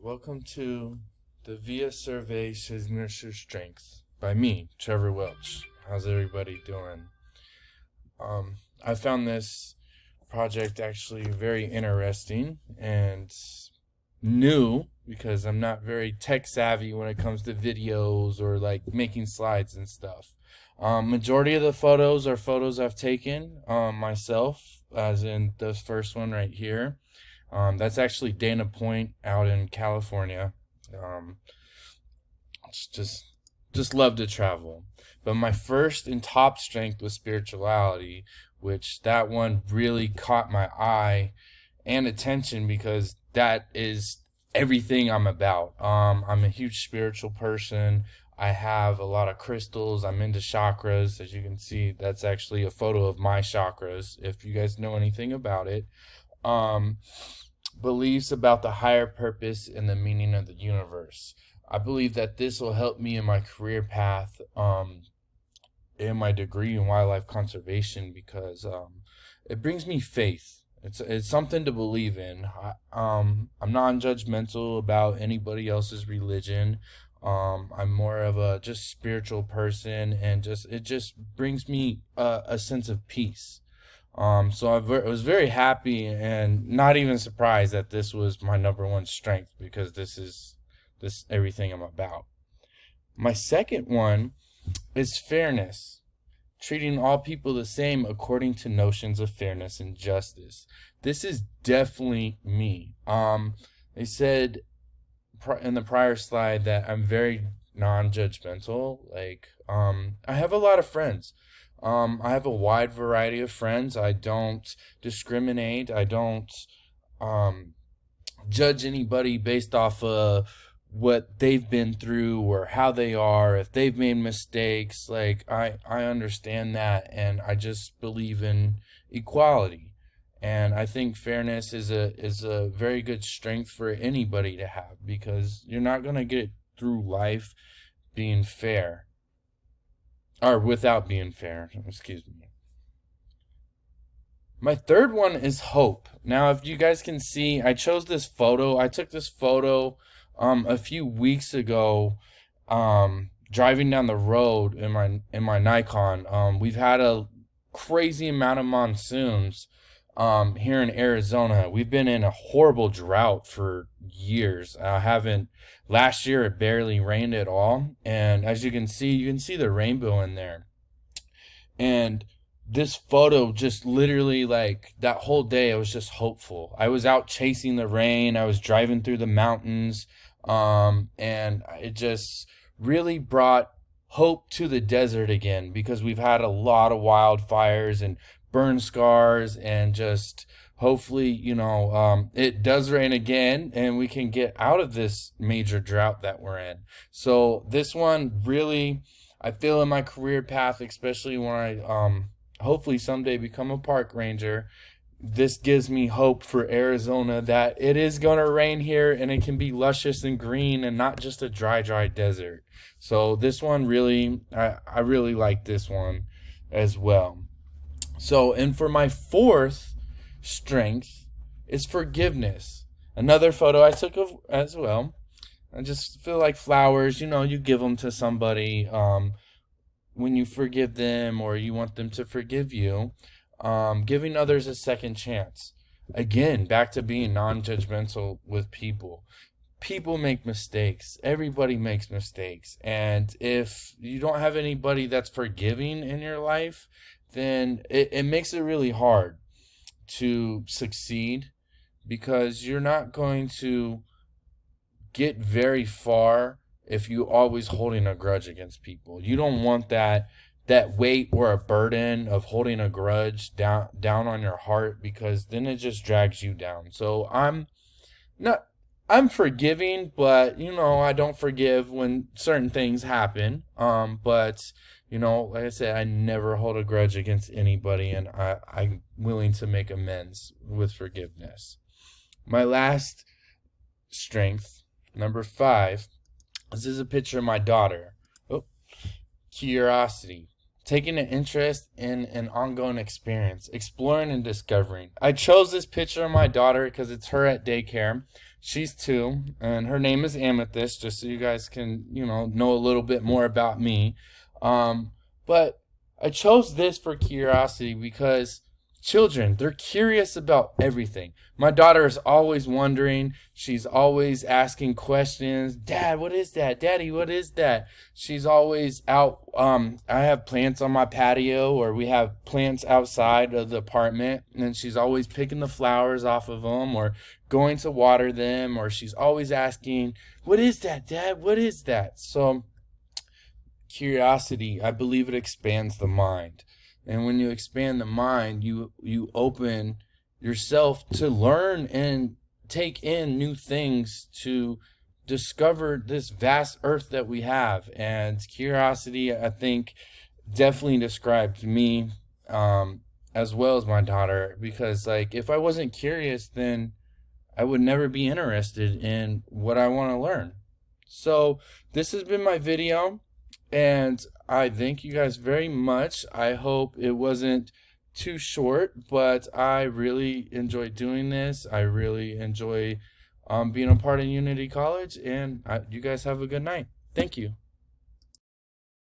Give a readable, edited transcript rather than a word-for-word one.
Welcome to the VIA Survey Signature Strength by me, Trevor Welch. How's everybody doing? I found this project actually very interesting and new because I'm not very tech savvy when it comes to videos or like making slides and stuff. Majority of the photos are photos I've taken myself, as in this first one right here. That's actually Dana Point out in California. Um, it's just love to travel. But my first and top strength was spirituality, which that one really caught my eye and attention because that is everything I'm about. I'm a huge spiritual person. I have a lot of crystals. I'm into chakras. As you can see, that's actually a photo of my chakras, if you guys know anything about it. Um, Beliefs about the higher purpose and the meaning of the universe. I believe that this will help me in my career path, in my degree in wildlife conservation, because it brings me faith. It's something to believe in. I'm non-judgmental about anybody else's religion. I'm more of a just spiritual person, and just it just brings me a sense of peace. So I was very happy and not even surprised that this was my number one strength, because this everything I'm about. My second one is fairness, treating all people the same according to notions of fairness and justice. This is definitely me. They said in the prior slide that I'm very non-judgmental. I have a lot of friends. I have a wide variety of friends. I don't discriminate. I don't um, judge anybody based off of what they've been through or how they are. If they've made mistakes, I understand that, and I just believe in equality. And I think fairness is a very good strength for anybody to have, because you're not gonna get through life being fair, or without being fair, excuse me. My third one is hope. Now, if you guys can see, I chose this photo. I took this photo a few weeks ago, driving down the road in my Nikon. We've had a crazy amount of monsoons here in Arizona. We've been in a horrible drought for years. I haven't Last year it barely rained at all, and as you can see the rainbow in there. And this photo just literally, like, that whole day I was just hopeful. I was out chasing the rain, I was driving through the mountains, and it just really brought hope to the desert again, because we've had a lot of wildfires and burn scars, and just hopefully, it does rain again and we can get out of this major drought that we're in. So this one really, I feel, in my career path, especially when I hopefully someday become a park ranger, this gives me hope for Arizona, that it is going to rain here and it can be luscious and green and not just a dry desert. So this one really, I really like this one as well. So, and for my fourth strength is forgiveness. Another photo I took of as well. I just feel like flowers, you give them to somebody when you forgive them or you want them to forgive you. Giving others a second chance. Again, back to being non-judgmental with people. People make mistakes. Everybody makes mistakes. And if you don't have anybody that's forgiving in your life, then it makes it really hard to succeed, because you're not going to get very far if you always holding a grudge against people. You don't want that weight or a burden of holding a grudge down on your heart, because then it just drags you down. So not I'm forgiving, but I don't forgive when certain things happen. But like I said, I never hold a grudge against anybody, and I'm willing to make amends with forgiveness. My last strength, number 5, this is a picture of my daughter. Oh, curiosity. Taking an interest in an ongoing experience, exploring and discovering. I chose this picture of my daughter because it's her at daycare. She's 2, and her name is Amethyst, just so you guys can, know a little bit more about me. But I chose this for curiosity because children, they're curious about everything. My daughter is always wondering. She's always asking questions. Dad, what is that? Daddy, what is that? She's always out. I have plants on my patio, or we have plants outside of the apartment, and she's always picking the flowers off of them or going to water them, or she's always asking, what is that, Dad? What is that? So curiosity, I believe it expands the mind. And when you expand the mind, you open yourself to learn and take in new things, to discover this vast earth that we have. And curiosity, I think, definitely describes me, as well as my daughter, because like if I wasn't curious, then I would never be interested in what I want to learn. So this has been my video, and I thank you guys very much. I hope it wasn't too short, but I really enjoy doing this. I really enjoy being a part of Unity College, and you guys have a good night. Thank you.